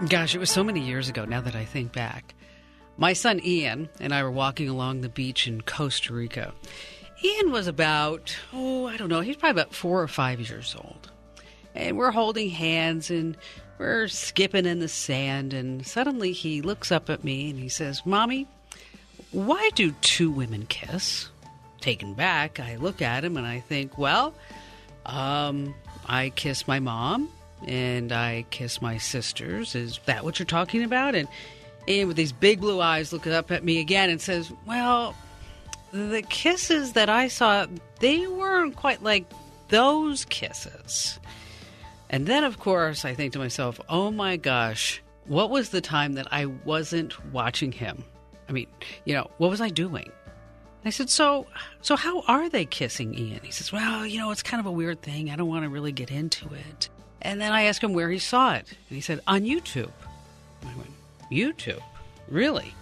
Gosh, it was so many years ago now that I think back. My son Ian and I were walking along the beach in Costa Rica. Ian was about, I don't know, he's probably about 4 or 5 years old. And we're holding hands and we're skipping in the sand. And suddenly he looks up at me and he says, "Mommy, why do 2 women kiss?" Taken back, I look at him and I think, well, I kiss my mom and I kiss my sisters. Is that what you're talking about? And Ian, with these big blue eyes, looks up at me again and says, "Well, the kisses that I saw, they weren't quite like those kisses." And then, of course, I think to myself, oh my gosh, what was the time that I wasn't watching him? I mean, what was I doing? I said, so how are they kissing, Ian? He says, well, it's kind of a weird thing. I don't want to really get into it. And then I asked him where he saw it. And he said, on YouTube. I went, YouTube? Really?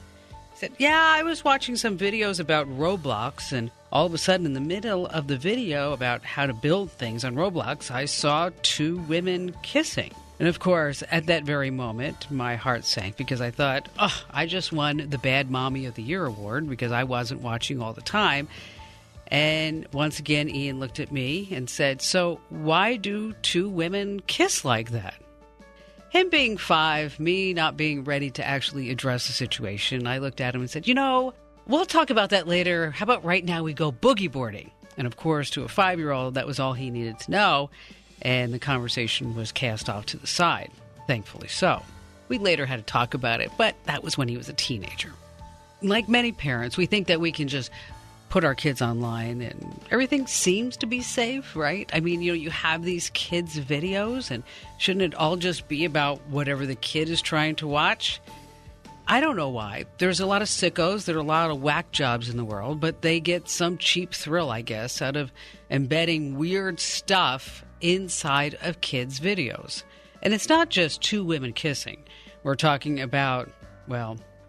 He said, yeah, I was watching some videos about Roblox, and all of a sudden in the middle of the video about how to build things on Roblox, I saw 2 women kissing. And of course, at that very moment, my heart sank because I thought, I just won the Bad Mommy of the Year award because I wasn't watching all the time. And once again, Ian looked at me and said, "So why do 2 women kiss like that?" Him being 5, me not being ready to actually address the situation, I looked at him and said, we'll talk about that later. How about right now we go boogie boarding? And of course, to a 5-year-old, that was all he needed to know. And the conversation was cast off to the side. Thankfully so. We later had to talk about it, but that was when he was a teenager. Like many parents, we think that we can just put our kids online and everything seems to be safe, right? I mean, you have these kids' videos, and shouldn't it all just be about whatever the kid is trying to watch? I don't know why. There's a lot of sickos. There are a lot of whack jobs in the world, but they get some cheap thrill, I guess, out of embedding weird stuff inside of kids' videos. And it's not just 2 women kissing. We're talking about,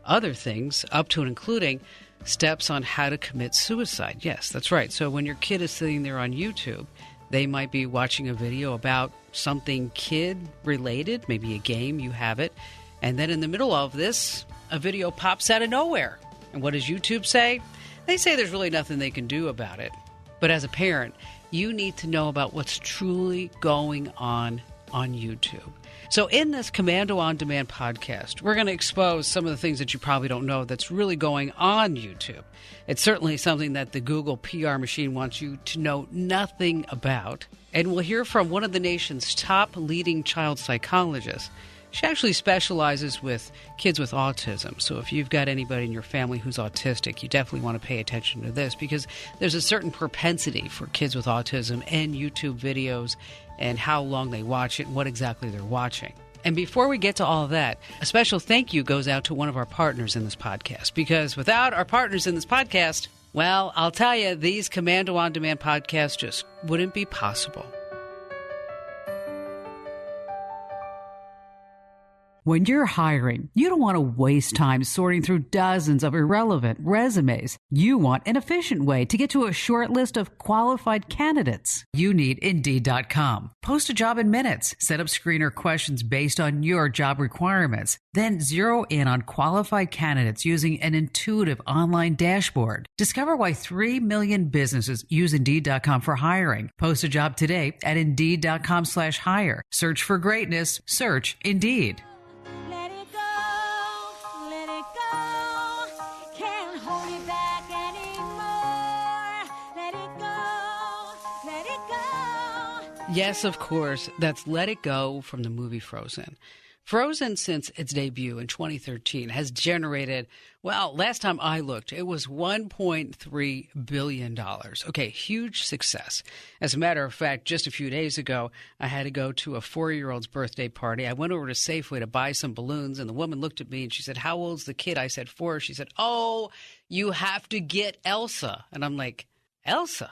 other things, up to and including steps on how to commit suicide. Yes, that's right. So when your kid is sitting there on YouTube, they might be watching a video about something kid-related, maybe a game, you have it. And then in the middle of this, a video pops out of nowhere. And what does YouTube say? They say there's really nothing they can do about it. But as a parent, you need to know about what's truly going on YouTube. So in this Komando On Demand podcast, we're going to expose some of the things that you probably don't know that's really going on YouTube. It's certainly something that the Google PR machine wants you to know nothing about. And we'll hear from one of the nation's top leading child psychologists. She actually specializes with kids with autism. So if you've got anybody in your family who's autistic, you definitely want to pay attention to this because there's a certain propensity for kids with autism and YouTube videos and how long they watch it and what exactly they're watching. And before we get to all of that, a special thank you goes out to one of our partners in this podcast because without our partners in this podcast, well, I'll tell you, these Komando On Demand podcasts just wouldn't be possible. When you're hiring, you don't want to waste time sorting through dozens of irrelevant resumes. You want an efficient way to get to a short list of qualified candidates. You need Indeed.com. Post a job in minutes. Set up screener questions based on your job requirements. Then zero in on qualified candidates using an intuitive online dashboard. Discover why 3 million businesses use Indeed.com for hiring. Post a job today at Indeed.com/hire. Search for greatness. Search Indeed. Yes, of course, that's Let It Go from the movie Frozen. Frozen, since its debut in 2013, has generated, last time I looked, it was $1.3 billion. Okay, huge success. As a matter of fact, just a few days ago, I had to go to a 4-year-old's birthday party. I went over to Safeway to buy some balloons, and the woman looked at me and she said, "How old's the kid?" I said, 4. She said, "Oh, you have to get Elsa." And I'm like, "Elsa?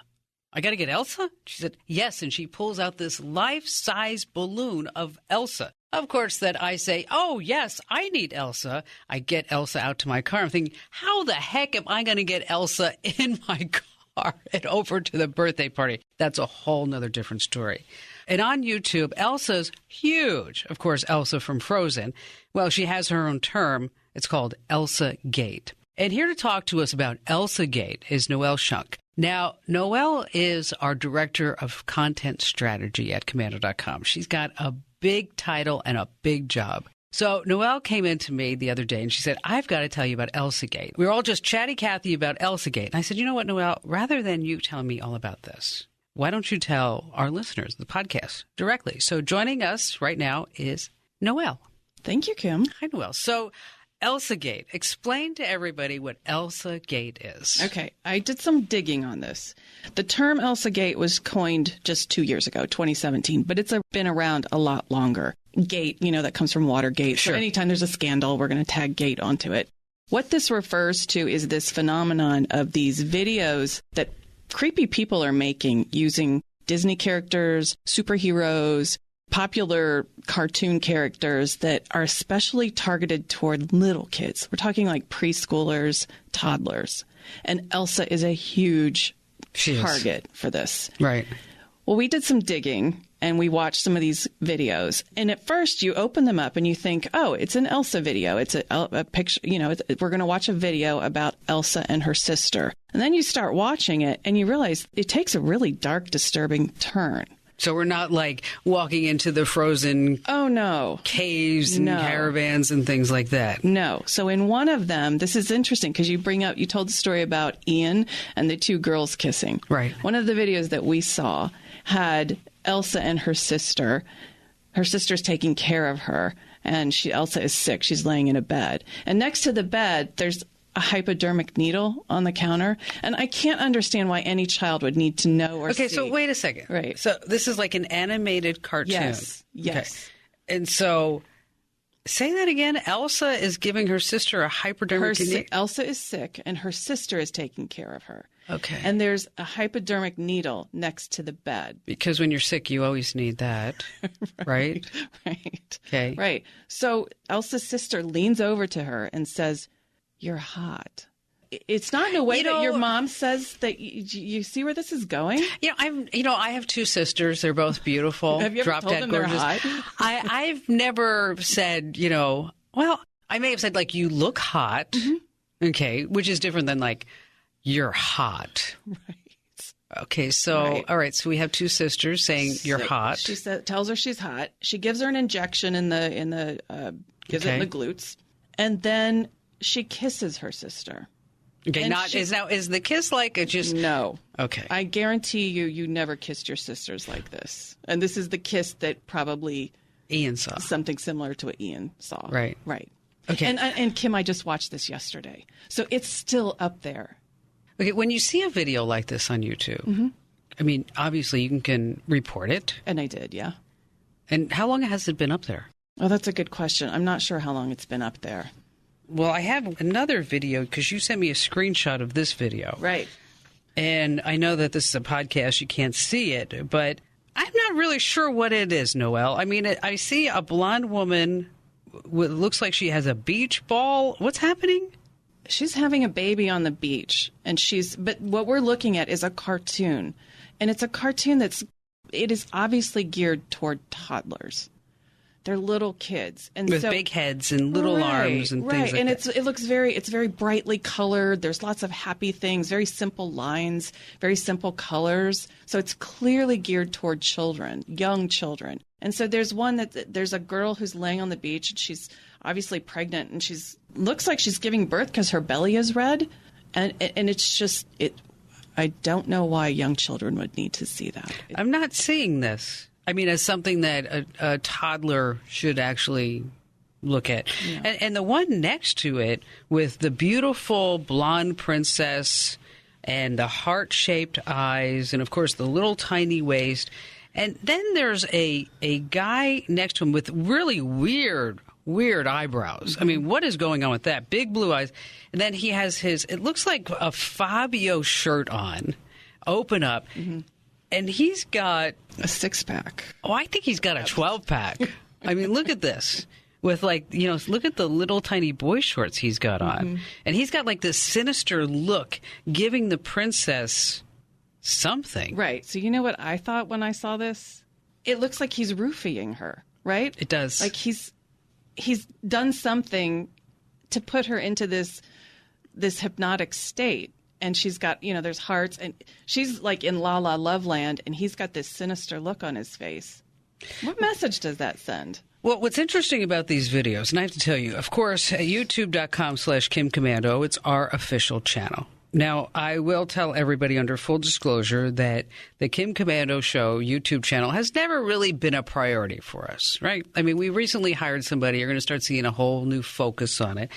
I got to get Elsa?" She said, "Yes." And she pulls out this life-size balloon of Elsa. Of course, that I say, "Oh, yes, I need Elsa." I get Elsa out to my car. I'm thinking, how the heck am I going to get Elsa in my car and over to the birthday party? That's a whole nother different story. And on YouTube, Elsa's huge. Of course, Elsa from Frozen. Well, she has her own term. It's called Elsagate. And here to talk to us about Elsagate is Noelle Shunk. Now, Noelle is our director of content strategy at Komando.com. She's got a big title and a big job. So Noelle came in to me the other day and she said, I've got to tell you about Elsagate. We were all just chatty-Cathy about Elsagate. And I said, you know what, Noelle, rather than you telling me all about this, why don't you tell our listeners, the podcast, directly? So joining us right now is Noelle. Thank you, Kim. Hi, Noelle. So Elsagate, explain to everybody what Elsagate is. Okay, I did some digging on this. The term Elsagate was coined just 2 years ago, 2017, but it's been around a lot longer. Gate, that comes from Watergate. Sure. So anytime there's a scandal, we're going to tag Gate onto it. What this refers to is this phenomenon of these videos that creepy people are making using Disney characters, superheroes, popular cartoon characters that are especially targeted toward little kids. We're talking like preschoolers, toddlers. And Elsa is a huge target for this. Right. Well, we did some digging and we watched some of these videos. And at first you open them up and you think, oh, it's an Elsa video. It's a picture, we're going to watch a video about Elsa and her sister. And then you start watching it and you realize it takes a really dark, disturbing turn. So we're not like walking into the frozen caves and caravans and things like that. No. So in one of them, this is interesting because you told the story about Ian and the two girls kissing. Right. One of the videos that we saw had Elsa and her sister. Her sister's taking care of her and Elsa is sick. She's laying in a bed. And next to the bed, there's a hypodermic needle on the counter. And I can't understand why any child would need to know or see. Okay, so wait a second. Right. So this is like an animated cartoon. Yes. Okay. And so say that again. Elsa is giving her sister a hypodermic needle. Elsa is sick and her sister is taking care of her. Okay. And there's a hypodermic needle next to the bed. Because when you're sick, you always need that. Right? Right. Okay. Right. So Elsa's sister leans over to her and says, "You're hot." It's not in a way that your mom says that you see where this is going. I have two sisters. They're both beautiful. Have you ever told them gorgeous. They're hot? I've never said, well, I may have said like, you look hot. Mm-hmm. Okay. Which is different than like, you're hot. Right. Okay. So, all right. So we have two sisters saying you're hot. She tells her she's hot. She gives her an injection gives it in the glutes. And then she kisses her sister. Okay, is the kiss like it just... No. Okay. I guarantee you never kissed your sisters like this. And this is the kiss that probably... Ian saw. Something similar to what Ian saw. Right. Right. Okay. And Kim, I just watched this yesterday. So it's still up there. Okay, when you see a video like this on YouTube, mm-hmm. I mean, obviously you can report it. And I did, yeah. And how long has it been up there? Oh, that's a good question. I'm not sure how long it's been up there. Well, I have another video because you sent me a screenshot of this video. Right. And I know that this is a podcast. You can't see it, but I'm not really sure what it is, Noelle. I mean, I see a blonde woman. Looks like she has a beach ball. What's happening? She's having a baby on the beach. But what we're looking at is a cartoon. And it's a cartoon it is obviously geared toward toddlers. They're little kids, and with big heads and little arms and things like and that. It looks it's very brightly colored. There's lots of happy things, very simple lines, very simple colors. So it's clearly geared toward children, young children. And so there's there's a girl who's laying on the beach, and she's obviously pregnant, and looks like she's giving birth because her belly is red, and it's just I don't know why young children would need to see that. I'm not seeing this. I mean, as something that a toddler should actually look at. Yeah. And the one next to it with the beautiful blonde princess and the heart-shaped eyes and, of course, the little tiny waist. And then there's a guy next to him with really weird eyebrows. Mm-hmm. I mean, what is going on with that? Big blue eyes. And then he has it looks like a Fabio shirt on, open up. Mm-hmm. And he's got a 6-pack. Oh, I think he's got a 12-pack. I mean, look at this. With look at the little tiny boy shorts he's got on. Mm-hmm. And he's got like this sinister look, giving the princess something. Right. So you know what I thought when I saw this? it looks like he's roofing her, right? It does. Like he's done something to put her into this hypnotic state. And she's got, there's hearts, and she's like in La La Love Land, and he's got this sinister look on his face. What message does that send? Well, what's interesting about these videos, and I have to tell you, of course, at youtube.com/Kim Komando, it's our official channel. Now, I will tell everybody under full disclosure that the Kim Komando Show YouTube channel has never really been a priority for us, right? I mean, we recently hired somebody. You're going to start seeing a whole new focus on it.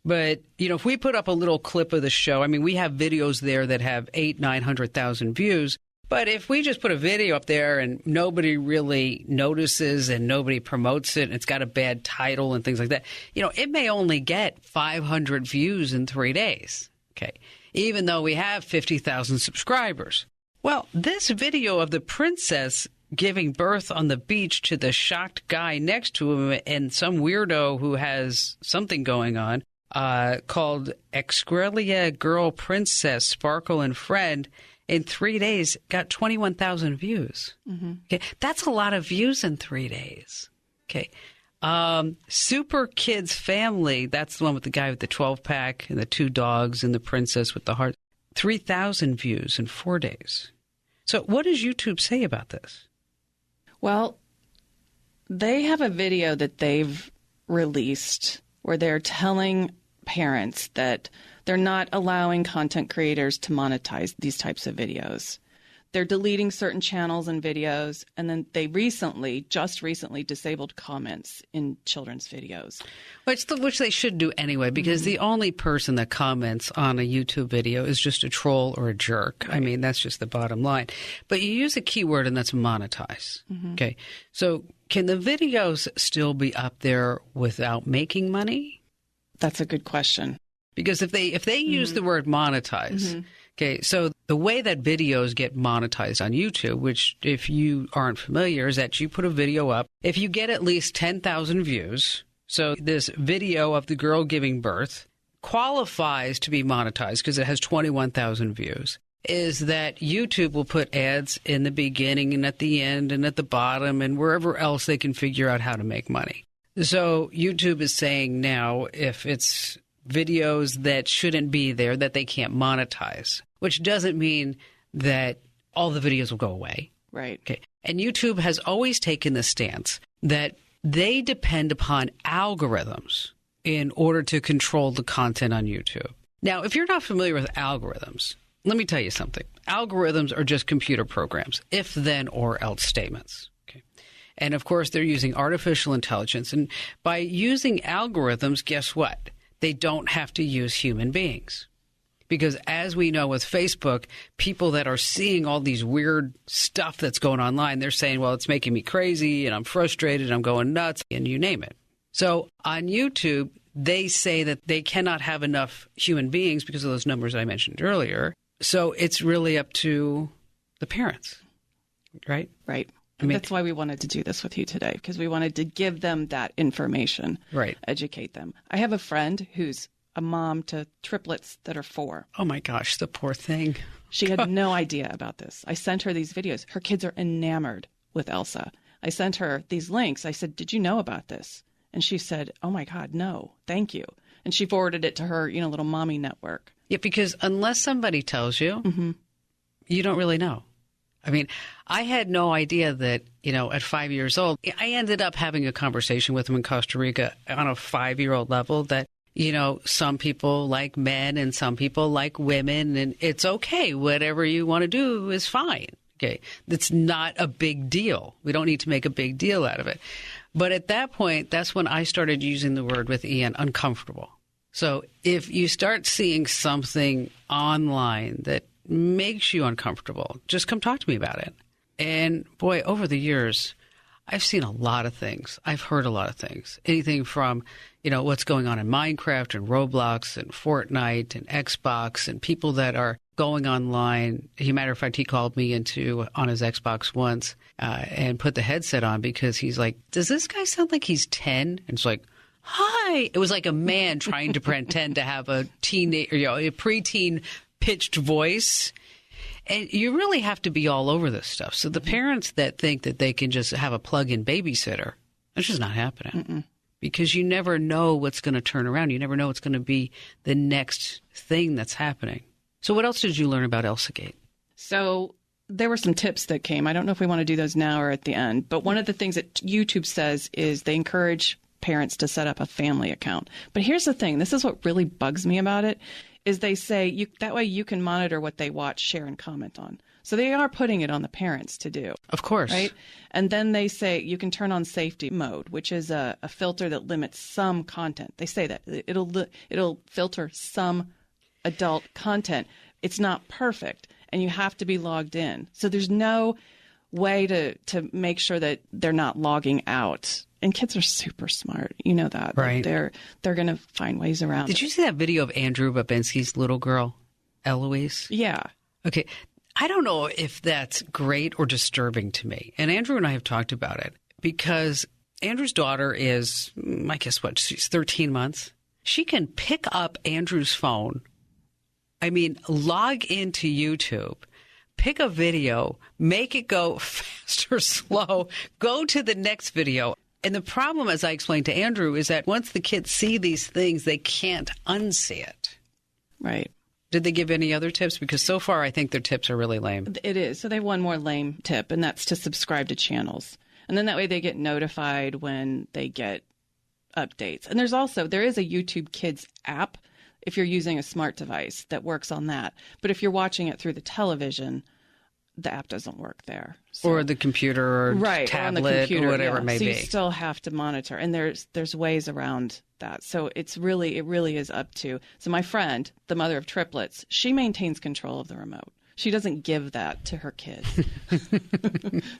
But, if we put up a little clip of the show, I mean, we have videos there that have 800,000-900,000 views. But if we just put a video up there and nobody really notices and nobody promotes it, and it's got a bad title and things like that, it may only get 500 views in 3 days. Okay. Even though we have 50,000 subscribers. Well, this video of the princess giving birth on the beach to the shocked guy next to him and some weirdo who has something going on, called Excrelia Girl Princess Sparkle and Friend, in 3 days got 21,000 views. Mm-hmm. Okay, that's a lot of views in 3 days. Okay, Super Kids Family, that's the one with the guy with the 12-pack and the 2 dogs and the princess with the heart. 3,000 views in 4 days. So what does YouTube say about this? Well, they have a video that they've released where they're telling parents that they're not allowing content creators to monetize these types of videos. They're deleting certain channels and videos, and then they just recently disabled comments in children's videos. Which they should do anyway, because the only person that comments on a YouTube video is just a troll or a jerk. Right. I mean, that's just the bottom line. But you use a keyword, and that's monetize. Mm-hmm. Okay, so can the videos still be up there without making money? That's a good question. Because if they use the word monetize, okay, so the way that videos get monetized on YouTube, which if you aren't familiar, is that you put a video up. If you get at least 10,000 views, so this video of the girl giving birth qualifies to be monetized because it has 21,000 views, is that YouTube will put ads in the beginning and at the end and at the bottom and wherever else they can figure out how to make money. So YouTube is saying now if it's videos that shouldn't be there, that they can't monetize, which doesn't mean that all the videos will go away. Right. Okay. And YouTube has always taken the stance that they depend upon algorithms in order to control the content on YouTube. Now, if you're not familiar with algorithms, let me tell you something. Algorithms are just computer programs, if, then, or else statements. And, of course, they're using artificial intelligence. And by using algorithms, guess what? They don't have to use human beings. Because as we know with Facebook, people that are seeing all these weird stuff that's going online, they're saying, well, it's making me crazy and I'm frustrated and I'm going nuts and you name it. So on YouTube, they say that they cannot have enough human beings because of those numbers I mentioned earlier. So it's really up to the parents, right? Right. I mean, that's why we wanted to do this with you today, because we wanted to give them that information, right? Educate them. I have a friend who's a mom to triplets that are 4. Oh, my gosh, the poor thing. She had no idea about this. I sent her these videos. Her kids are enamored with Elsa. I sent her these links. I said, did you know about this? And she said, oh, my God, no, thank you. And she forwarded it to her, little mommy network. Yeah, because unless somebody tells you, you don't really know. I mean, I had no idea that, at 5 years old, I ended up having a conversation with him in Costa Rica on a 5-year-old level that, some people like men and some people like women, and it's okay. Whatever you want to do is fine. Okay. It's not a big deal. We don't need to make a big deal out of it. But at that point, that's when I started using the word with Ian, uncomfortable. So if you start seeing something online that makes you uncomfortable, just come talk to me about it. And boy, over the years, I've seen a lot of things. I've heard a lot of things. Anything from, what's going on in Minecraft and Roblox and Fortnite and Xbox and people that are going online. As a matter of fact, he called me on his Xbox once and put the headset on because he's like, does this guy sound like he's 10? And it's like, hi. It was like a man trying to pretend to have a preteen pitched voice. And you really have to be all over this stuff. So the parents that think that they can just have a plug-in babysitter, that's just not happening. Because you never know what's going to turn around. You never know what's going to be the next thing that's happening. So what else did you learn about Elsagate? So there were some tips that came. I don't know if we want to do those now or at the end. But one of the things that YouTube says is they encourage parents to set up a family account. But here's the thing. This is what really bugs me about it, is they say that way you can monitor what they watch, share, and comment on. So they are putting it on the parents to do. Of course. Right? And then they say you can turn on safety mode, which is a filter that limits some content. They say that. It'll filter some adult content. It's not perfect, and you have to be logged in. So there's no way to make sure that they're not logging out. And kids are super smart. You know that. Right. Like they're going to find ways around Did it. you see that video of Andrew Babinski's little girl, Eloise? Yeah. Okay. I don't know if that's great or disturbing to me. And Andrew and I have talked about it because Andrew's daughter is, I guess what, she's 13 months. She can pick up Andrew's phone. I mean, log into YouTube, pick a video, make it go fast or slow, go to the next video. And the problem, as I explained to Andrew, is that once the kids see these things, they can't unsee it. Right. Did they give any other tips? Because so far, I think their tips are really lame. It is. So they have one more lame tip, and that's to subscribe to channels. And then that way they get notified when they get updates. And there is a YouTube Kids app if you're using a smart device that works on that. But if you're watching it through the television, the app doesn't work there. So, or the computer or tablet or on the computer, or whatever it may so be. You still have to monitor. And there's ways around that. So it really is up to. So my friend, the mother of triplets, she maintains control of the remote. She doesn't give that to her kids.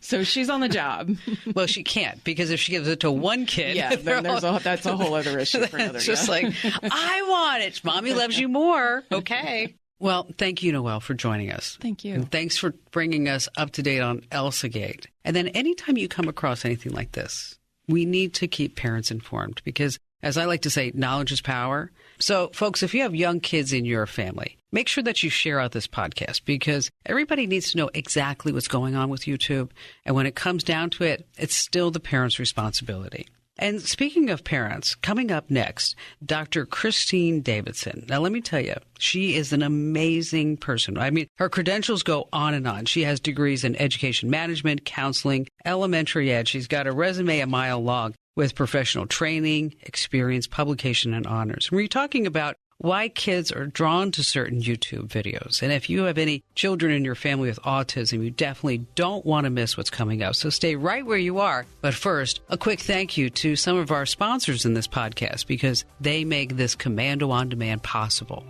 So she's on the job. Well, she can't, because if she gives it to one kid, then that's a whole other issue for another. It's just like, I want it. Mommy loves you more. Okay. Well, thank you, Noelle, for joining us. Thank you. And thanks for bringing us up to date on Elsagate. And then anytime you come across anything like this, we need to keep parents informed because, as I like to say, knowledge is power. So, folks, if you have young kids in your family, make sure that you share out this podcast because everybody needs to know exactly what's going on with YouTube. And when it comes down to it, it's still the parents' responsibility. And speaking of parents, coming up next, Dr. Christine Davidson. Now, let me tell you, she is an amazing person. I mean, her credentials go on and on. She has degrees in education management, counseling, elementary ed. She's got a resume a mile long with professional training, experience, publication, and honors. And we're talking about why kids are drawn to certain YouTube videos. And if you have any children in your family with autism, you definitely don't want to miss what's coming up. So stay right where you are. But first, a quick thank you to some of our sponsors in this podcast because they make this Komando On Demand possible.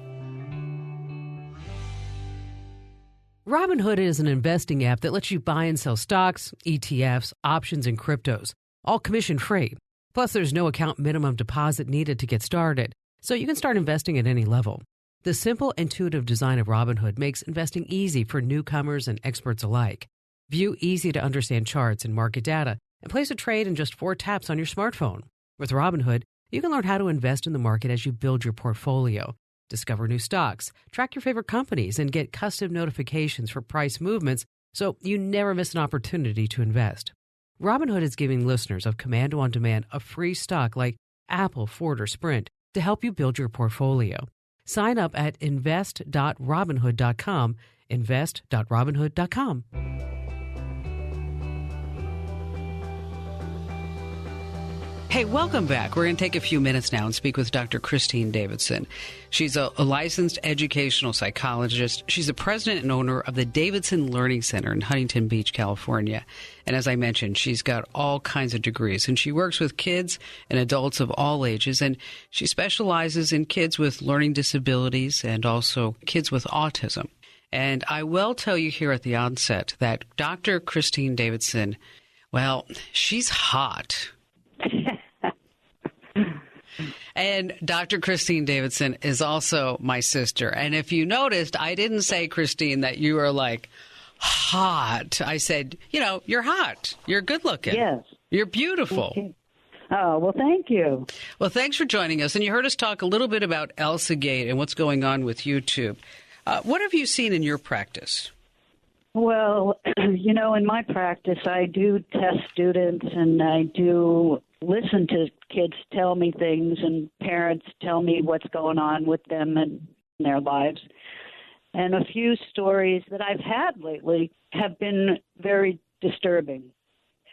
Robinhood is an investing app that lets you buy and sell stocks, ETFs, options, and cryptos, all commission-free. Plus, there's no account minimum deposit needed to get started, so you can start investing at any level. The simple, intuitive design of Robinhood makes investing easy for newcomers and experts alike. View easy-to-understand charts and market data and place a trade in just 4 taps on your smartphone. With Robinhood, you can learn how to invest in the market as you build your portfolio. Discover new stocks, track your favorite companies, and get custom notifications for price movements so you never miss an opportunity to invest. Robinhood is giving listeners of Komando On Demand a free stock like Apple, Ford, or Sprint to help you build your portfolio. Sign up at invest.robinhood.com, invest.robinhood.com. Hey, welcome back. We're going to take a few minutes now and speak with Dr. Christine Davidson. She's a licensed educational psychologist. She's the president and owner of the Davidson Learning Center in Huntington Beach, California. And as I mentioned, she's got all kinds of degrees, and she works with kids and adults of all ages. And she specializes in kids with learning disabilities and also kids with autism. And I will tell you here at the onset that Dr. Christine Davidson, well, she's hot. And Dr. Christine Davidson is also my sister. And if you noticed, I didn't say, Christine, that you are like hot. I said, you're hot. You're good looking. Yes. You're beautiful. Okay. Oh, well, thank you. Well, thanks for joining us. And you heard us talk a little bit about Elsagate and what's going on with YouTube. What have you seen in your practice? Well, in my practice, I do test students and I do listen to kids tell me things and parents tell me what's going on with them and their lives. And a few stories that I've had lately have been very disturbing.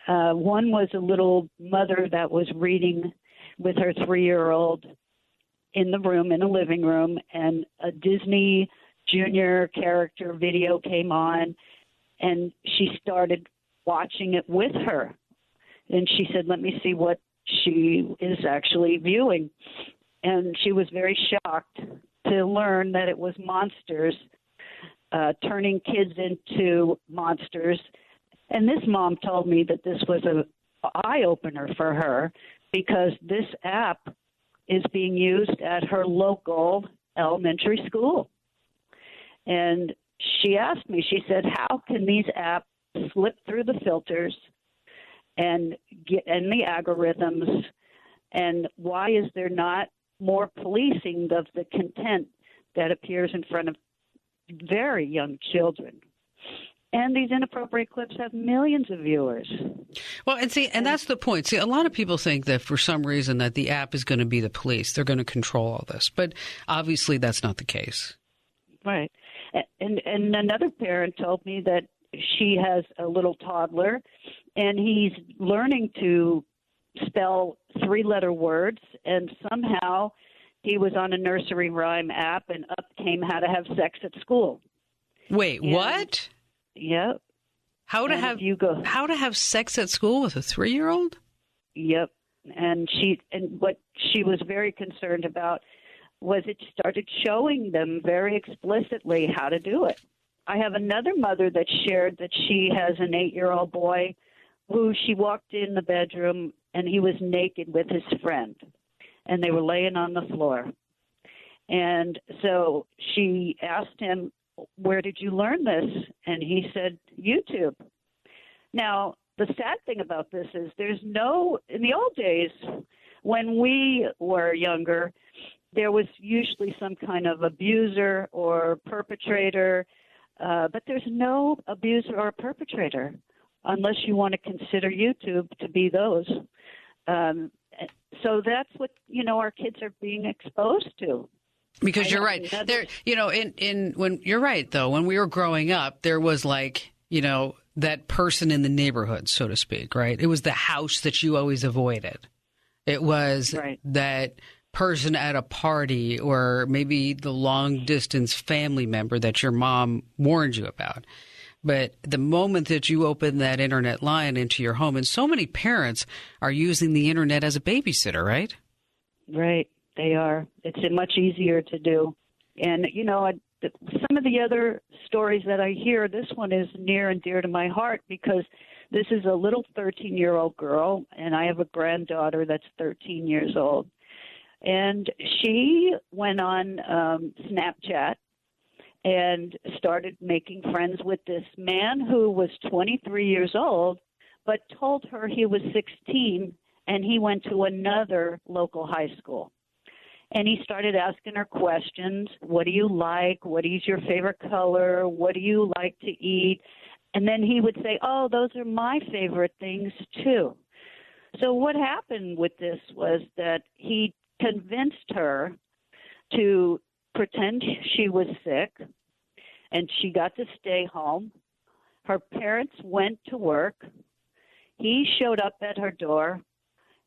One was a little mother that was reading with her 3-year-old in the room, in a living room, and a Disney Junior character video came on, and she started watching it with her. And she said, let me see what she is actually viewing. And she was very shocked to learn that it was monsters, turning kids into monsters. And this mom told me that this was an eye-opener for her because this app is being used at her local elementary school. And she asked me, she said, how can these apps slip through the filters and get in the algorithms, and why is there not more policing of the content that appears in front of very young children? And these inappropriate clips have millions of viewers. Well, and that's the point. See, a lot of people think that for some reason that the app is going to be the police. They're going to control all this. But obviously that's not the case. Right. And another parent told me that she has a little toddler, and he's learning to spell 3-letter words, and somehow he was on a nursery rhyme app, and up came how to have sex at school. Wait, and, what? Yep. How to have sex at school with a 3-year-old? Yep. And what she was very concerned about was it started showing them very explicitly how to do it. I have another mother that shared that she has an 8-year-old boy who she walked in the bedroom and he was naked with his friend, and they were laying on the floor. And so she asked him, where did you learn this? And he said, YouTube. Now, the sad thing about this is in the old days, when we were younger, there was usually some kind of abuser or perpetrator, but there's no abuser or perpetrator unless you want to consider YouTube to be those. So that's what, our kids are being exposed to. Because you're right. When you're right, though, when we were growing up, there was that person in the neighborhood, so to speak, right? It was the house that you always avoided. It was that person at a party, or maybe the long distance family member that your mom warned you about. But the moment that you open that internet line into your home, and so many parents are using the internet as a babysitter, right? Right. They are. It's much easier to do. And, some of the other stories that I hear, this one is near and dear to my heart because this is a little 13-year-old girl, and I have a granddaughter that's 13 years old. And she went on Snapchat and started making friends with this man who was 23 years old, but told her he was 16, and he went to another local high school. And he started asking her questions. What do you like? What is your favorite color? What do you like to eat? And then he would say, oh, those are my favorite things too. So what happened with this was that he convinced her to pretend she was sick, and she got to stay home. Her parents went to work. He showed up at her door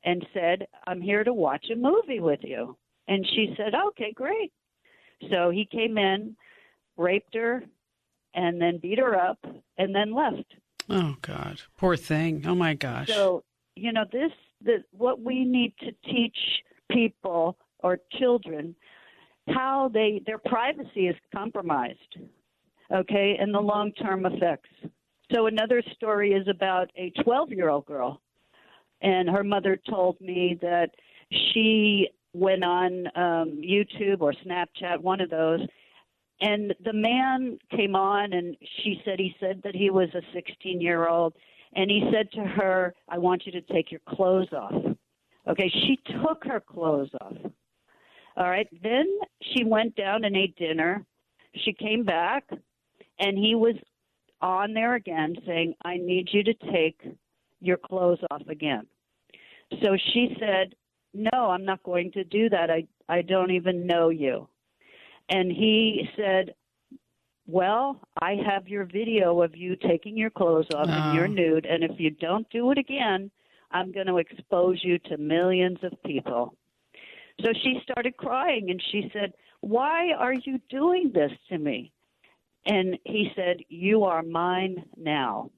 and said, I'm here to watch a movie with you. And she said, okay, great. So he came in, raped her, and then beat her up, and then left. Oh, God. Poor thing. Oh, my gosh. So, what we need to teach people or children, how their privacy is compromised, okay, and the long-term effects. So another story is about a 12-year-old girl, and her mother told me that she went on YouTube or Snapchat, one of those, and the man came on, and he said that he was a 16-year-old, and he said to her, I want you to take your clothes off. Okay, she took her clothes off. All right, then she went down and ate dinner. She came back, and he was on there again saying, I need you to take your clothes off again. So she said, no, I'm not going to do that. I don't even know you. And he said, well, I have your video of you taking your clothes off and you're nude, and if you don't do it again, I'm going to expose you to millions of people. So she started crying, and she said, why are you doing this to me? And he said, you are mine now.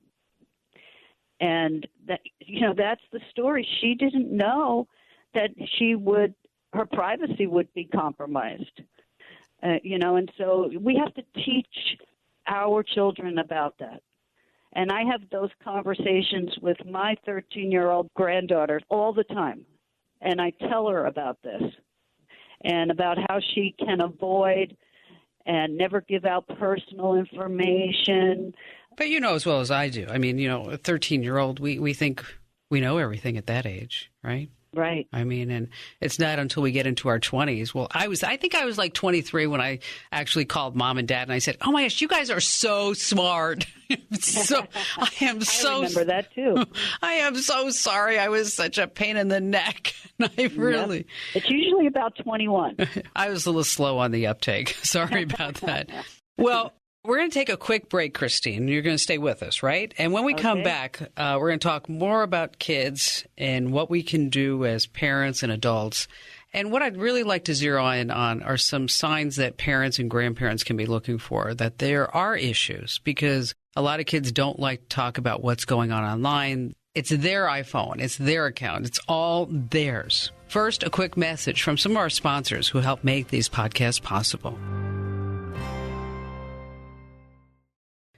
And that, that's the story. She didn't know that her privacy would be compromised. And so we have to teach our children about that. And I have those conversations with my 13-year-old granddaughter all the time. And I tell her about this and about how she can avoid and never give out personal information. But you know as well as I do. I mean, a 13-year-old, we think we know everything at that age, right? Right. I mean, and it's not until we get into our 20s. Well, I think I was like 23 when I actually called mom and dad and I said, oh my gosh, you guys are so smart. I remember that too. I am so sorry. I was such a pain in the neck. Really. It's usually about 21. I was a little slow on the uptake. Sorry about that. Well, we're going to take a quick break, Christine. You're going to stay with us, right? And when we come back, we're going to talk more about kids and what we can do as parents and adults. And what I'd really like to zero in on are some signs that parents and grandparents can be looking for, that there are issues, because a lot of kids don't like to talk about what's going on online. It's their iPhone. It's their account. It's all theirs. First, a quick message from some of our sponsors who help make these podcasts possible.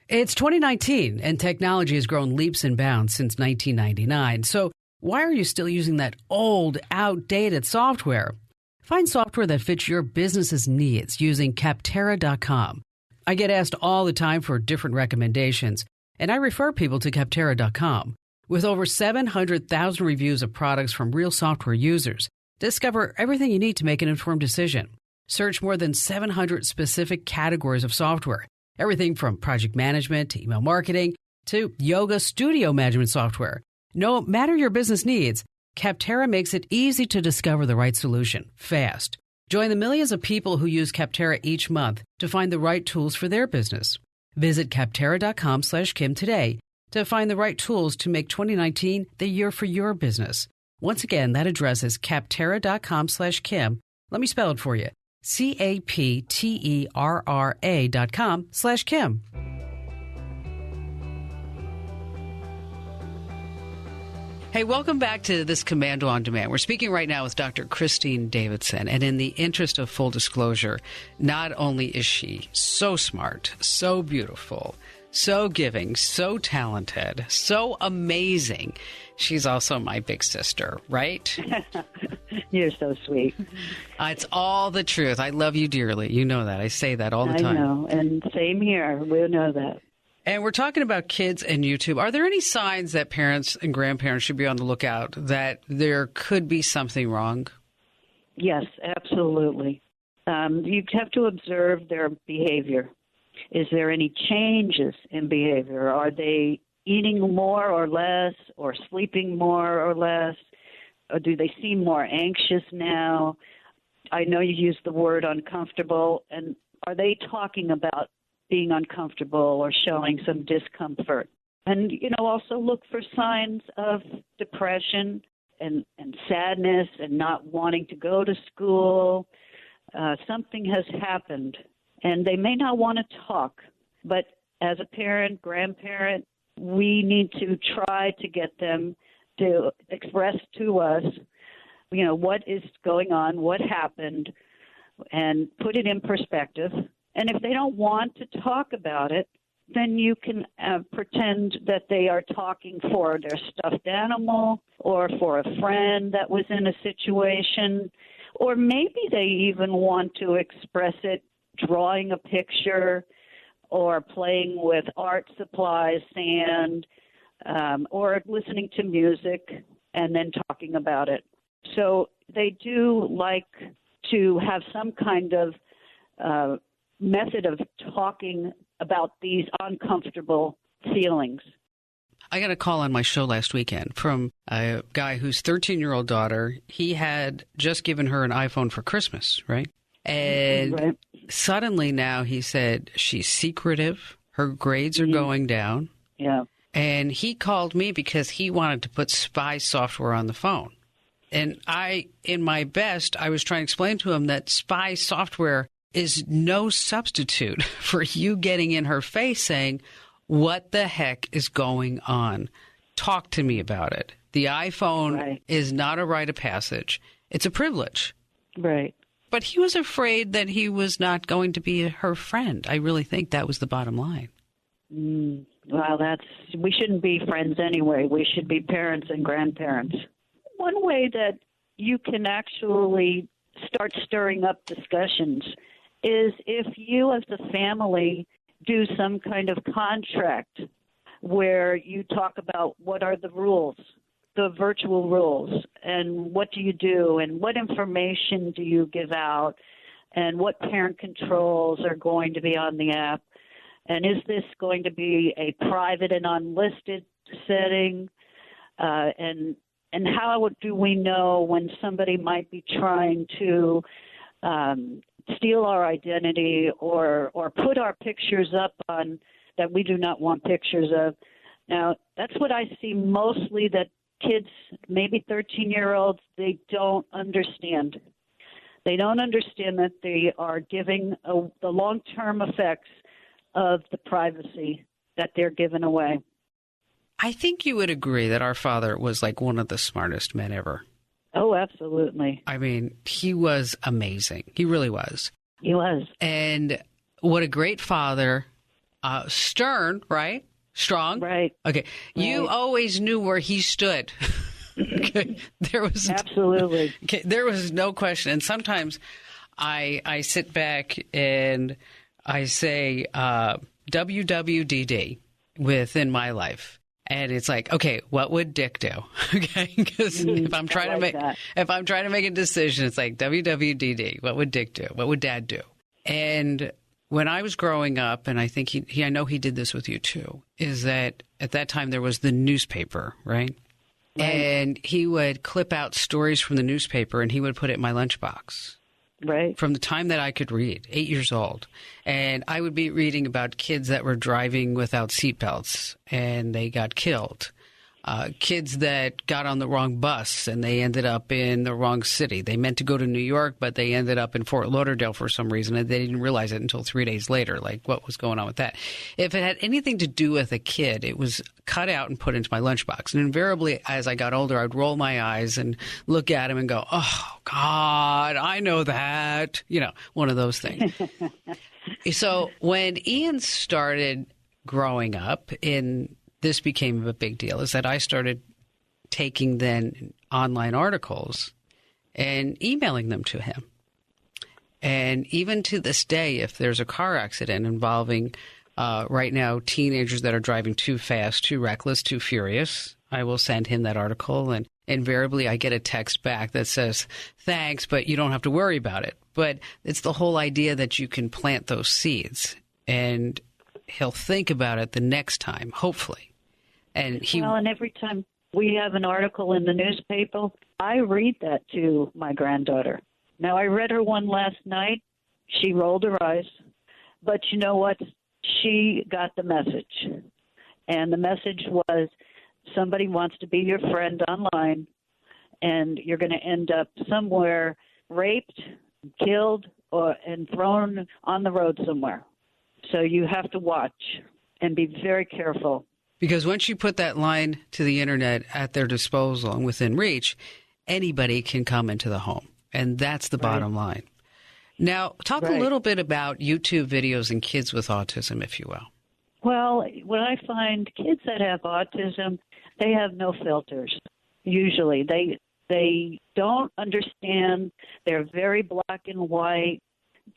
It's 2019, and technology has grown leaps and bounds since 1999. So why are you still using that old, outdated software? Find software that fits your business's needs using kaptaracom. I get asked all the time for different recommendations, and I refer people to kaptaracom. With over 700,000 reviews of products from real software users, discover everything you need to make an informed decision. Search more than 700 specific categories of software. Everything from project management to email marketing to yoga studio management software. No matter your business needs, Kaptara makes it easy to discover the right solution fast. Join the millions of people who use Kaptara each month to find the right tools for their business. Visit kaptara.com/Kim today to find the right tools to make 2019 the year for your business. Once again, that address is kaptara.com/Kim. Let me spell it for you. kapterra.com/Kim. Hey, welcome back to this Komando on Demand. We're speaking right now with Dr. Christine Davidson. And in the interest of full disclosure, not only is she so smart, so beautiful, so giving, so talented, so amazing, she's also my big sister, right? You're so sweet. It's all the truth. I love you dearly. You know that. I say that all the time. I know. And same here. We know that. And we're talking about kids and YouTube. Are there any signs that parents and grandparents should be on the lookout that there could be something wrong? Yes, absolutely. You have to observe their behavior. Is there any changes in behavior? Are they eating more or less, or sleeping more or less? Or do they seem more anxious now? I know you used the word uncomfortable. And are they talking about being uncomfortable or showing some discomfort? And, also look for signs of depression and sadness and not wanting to go to school. Something has happened, and they may not want to talk. But as a parent, grandparent, we need to try to get them to express to us, what is going on, what happened, and put it in perspective. And if they don't want to talk about it, then you can pretend that they are talking for their stuffed animal or for a friend that was in a situation, or maybe they even want to express it drawing a picture or playing with art supplies, sand, or listening to music and then talking about it. So they do like to have some kind of method of talking about these uncomfortable feelings. I got a call on my show last weekend from a guy whose 13-year-old daughter, he had just given her an iPhone for Christmas, right? And suddenly now he said she's secretive. Her grades are going down. Yeah. And he called me because he wanted to put spy software on the phone. And in my best, I was trying to explain to him that spy software is no substitute for you getting in her face saying, what the heck is going on? Talk to me about it. The iPhone is not a rite of passage. It's a privilege. Right. But he was afraid that he was not going to be her friend. I really think that was the bottom line. Well, we shouldn't be friends anyway. We should be parents and grandparents. One way that you can actually start stirring up discussions is if you as a family do some kind of contract where you talk about what are the rules, the virtual rules, and what do you do, and what information do you give out, and what parent controls are going to be on the app, and is this going to be a private and unlisted setting, and how do we know when somebody might be trying to steal our identity or put our pictures up on that we do not want pictures of. Now, that's what I see mostly, that kids, maybe 13-year-olds, they don't understand. They don't understand that they are giving the long-term effects of the privacy that they're giving away. I think you would agree that our father was like one of the smartest men ever. Oh, absolutely. I mean, he was amazing. He really was. He was. And what a great father. Stern, right? Strong? Right. Okay. Right. You always knew where he stood. Okay. Absolutely. Okay. There was no question. And sometimes I sit back and I say WWDD within my life. And it's like, okay, what would Dick do? Okay, because if I'm trying to make a decision, it's like WWDD. What would Dick do? What would Dad do? And when I was growing up, and I think I know he did this with you too, is that at that time there was the newspaper, right? And he would clip out stories from the newspaper and he would put it in my lunchbox. Right. From the time that I could read, 8 years old. And I would be reading about kids that were driving without seatbelts and they got killed. Kids that got on the wrong bus and they ended up in the wrong city. They meant to go to New York, but they ended up in Fort Lauderdale for some reason, and they didn't realize it until 3 days later, like what was going on with that. If it had anything to do with a kid, it was cut out and put into my lunchbox. And invariably, as I got older, I'd roll my eyes and look at him and go, oh, God, I know that. You know, one of those things. So when Ian started growing up this became a big deal, is that I started taking then online articles and emailing them to him. And even to this day, if there's a car accident involving right now teenagers that are driving too fast, too reckless, too furious, I will send him that article. And invariably, I get a text back that says, thanks, but you don't have to worry about it. But it's the whole idea that you can plant those seeds. And he'll think about it the next time, hopefully. And every time we have an article in the newspaper, I read that to my granddaughter. Now, I read her one last night. She rolled her eyes. But you know what? She got the message. And the message was, somebody wants to be your friend online, and you're going to end up somewhere raped, killed, and thrown on the road somewhere. So you have to watch and be very careful. Because once you put that line to the internet at their disposal and within reach, anybody can come into the home. And that's the bottom line. Now, talk a little bit about YouTube videos and kids with autism, if you will. Well, when I find kids that have autism, they have no filters. Usually, they don't understand. They're very black and white.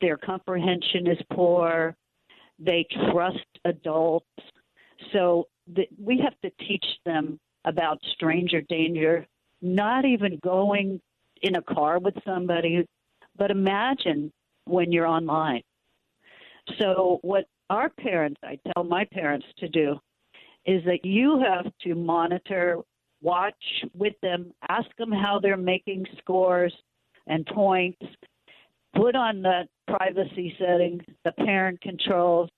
Their comprehension is poor. They trust adults. So we have to teach them about stranger danger, not even going in a car with somebody, but imagine when you're online. So what our parents, I tell my parents to do, is that you have to monitor, watch with them, ask them how they're making scores and points, put on the privacy settings, the parent controls,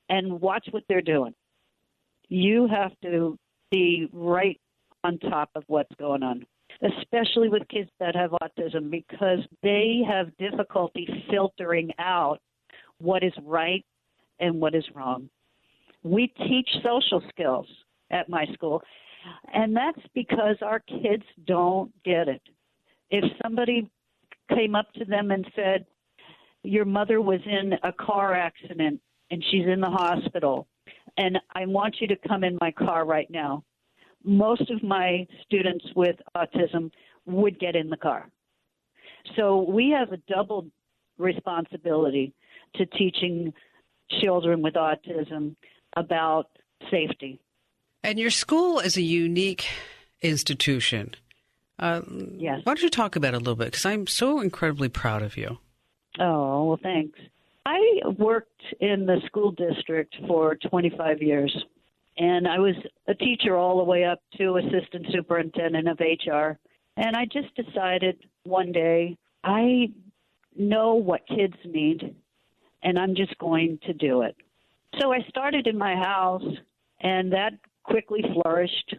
and watch what they're doing. You have to be right on top of what's going on, especially with kids that have autism, because they have difficulty filtering out what is right and what is wrong. We teach social skills at my school, and that's because our kids don't get it. If somebody came up to them and said, your mother was in a car accident and she's in the hospital, and I want you to come in my car right now, most of my students with autism would get in the car. So we have a double responsibility to teaching children with autism about safety. And your school is a unique institution. Yes. Why don't you talk about it a little bit? Because I'm so incredibly proud of you. Oh, well, thanks. I worked in the school district for 25 years, and I was a teacher all the way up to assistant superintendent of HR. And I just decided one day, I know what kids need, and I'm just going to do it. So I started in my house, and that quickly flourished.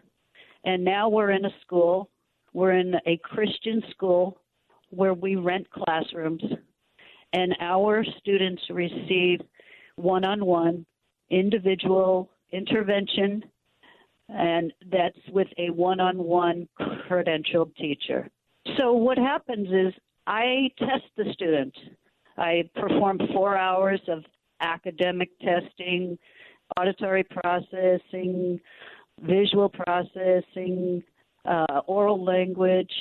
And now we're in a school. We're in a Christian school where we rent classrooms, and our students receive one-on-one individual intervention, and that's with a one-on-one credentialed teacher. So what happens is I test the students. I perform 4 hours of academic testing, auditory processing, visual processing, oral language,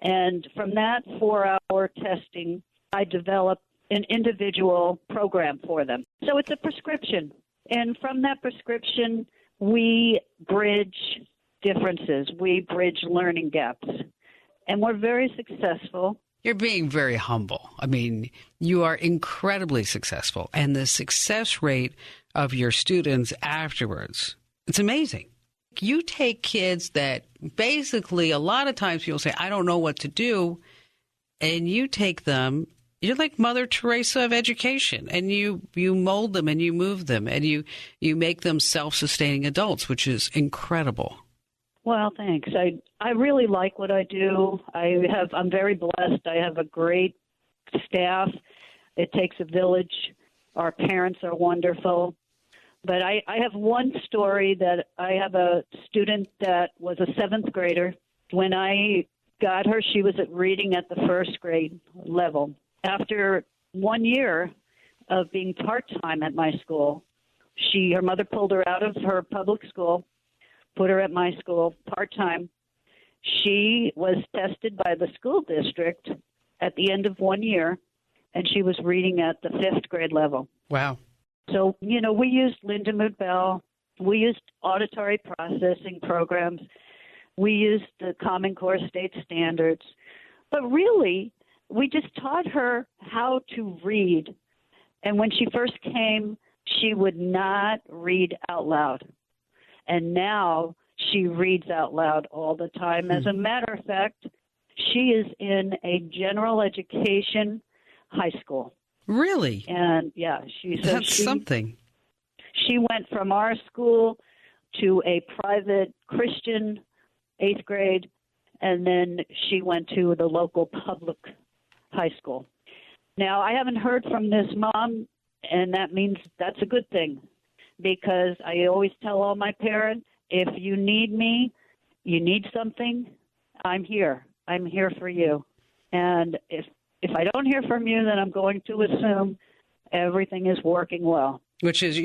and from that 4-hour testing, I develop an individual program for them. So it's a prescription, and from that prescription, we bridge differences. We bridge learning gaps, and we're very successful. You're being very humble. I mean, you are incredibly successful, and the success rate of your students afterwards, it's amazing. You take kids that basically a lot of times people say, I don't know what to do, and you take them. You're like Mother Teresa of education, and you mold them and you move them and you make them self-sustaining adults, which is incredible. Well, thanks. I really like what I do. I'm very blessed. I have a great staff. It takes a village. Our parents are wonderful. But I have one story that I have a student that was a 7th grader. When I got her, she was reading at the 1st grade level. After 1 year of being part-time at my school, her mother pulled her out of her public school, put her at my school part-time. She was tested by the school district at the end of 1 year, and she was reading at the 5th grade level. Wow. So, we used Lindemood Bell. We used auditory processing programs. We used the Common Core state standards. But really, we just taught her how to read. And when she first came, she would not read out loud. And now she reads out loud all the time. As a matter of fact, she is in a general education high school. Really? And yeah, that's something. She went from our school to a private Christian 8th grade, and then she went to the local public high school. Now, I haven't heard from this mom, and that means that's a good thing, because I always tell all my parents, if you need me, you need something, I'm here. I'm here for you. And if I don't hear from you, then I'm going to assume everything is working well. Which is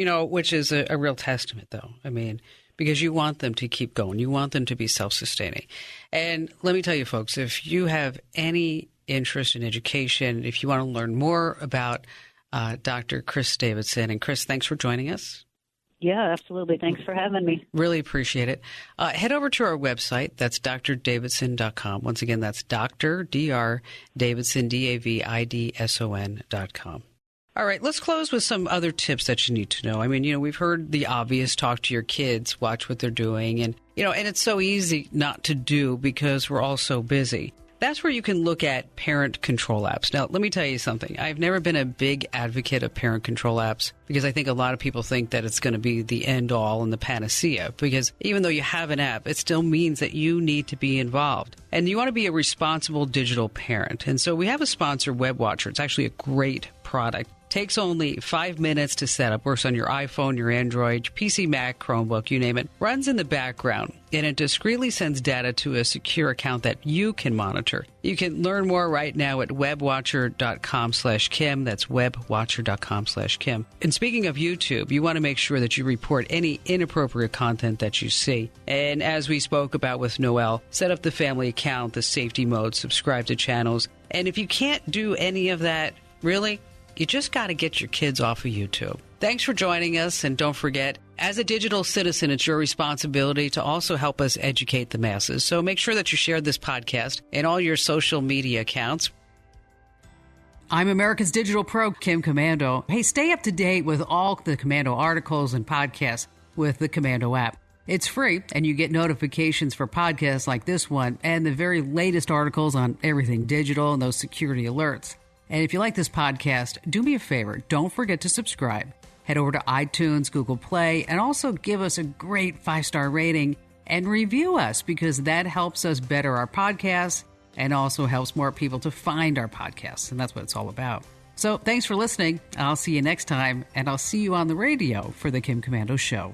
a real testament, though. I mean, because you want them to keep going. You want them to be self-sustaining. And let me tell you, folks, if you have any interest in education, if you want to learn more about Dr. Chris Davidson, and Chris, thanks for joining us. Yeah, absolutely. Thanks for having me. Really appreciate it. Head over to our website. That's drdavidson.com. Once again, that's Dr. Davidson, Davidson.com. All right, let's close with some other tips that you need to know. I mean, we've heard the obvious, talk to your kids, watch what they're doing. And, and it's so easy not to do because we're all so busy. That's where you can look at parent control apps. Now, let me tell you something. I've never been a big advocate of parent control apps because I think a lot of people think that it's going to be the end all and the panacea. Because even though you have an app, it still means that you need to be involved. And you want to be a responsible digital parent. And so we have a sponsor, WebWatcher. It's actually a great product. Takes only 5 minutes to set up. Works on your iPhone, your Android, your PC, Mac, Chromebook, you name it. Runs in the background, and it discreetly sends data to a secure account that you can monitor. You can learn more right now at webwatcher.com/Kim. That's webwatcher.com/Kim. And speaking of YouTube, you want to make sure that you report any inappropriate content that you see. And as we spoke about with Noelle, set up the family account, the safety mode, subscribe to channels. And if you can't do any of that, really, you just got to get your kids off of YouTube. Thanks for joining us, and don't forget, as a digital citizen, it's your responsibility to also help us educate the masses. So make sure that you share this podcast in all your social media accounts. I'm America's Digital Pro, Kim Komando. Hey, stay up to date with all the Komando articles and podcasts with the Komando app. It's free, and you get notifications for podcasts like this one and the very latest articles on everything digital and those security alerts. And if you like this podcast, do me a favor. Don't forget to subscribe. Head over to iTunes, Google Play, and also give us a great 5-star rating and review us because that helps us better our podcasts and also helps more people to find our podcasts. And that's what it's all about. So thanks for listening. I'll see you next time, and I'll see you on the radio for the Kim Komando Show.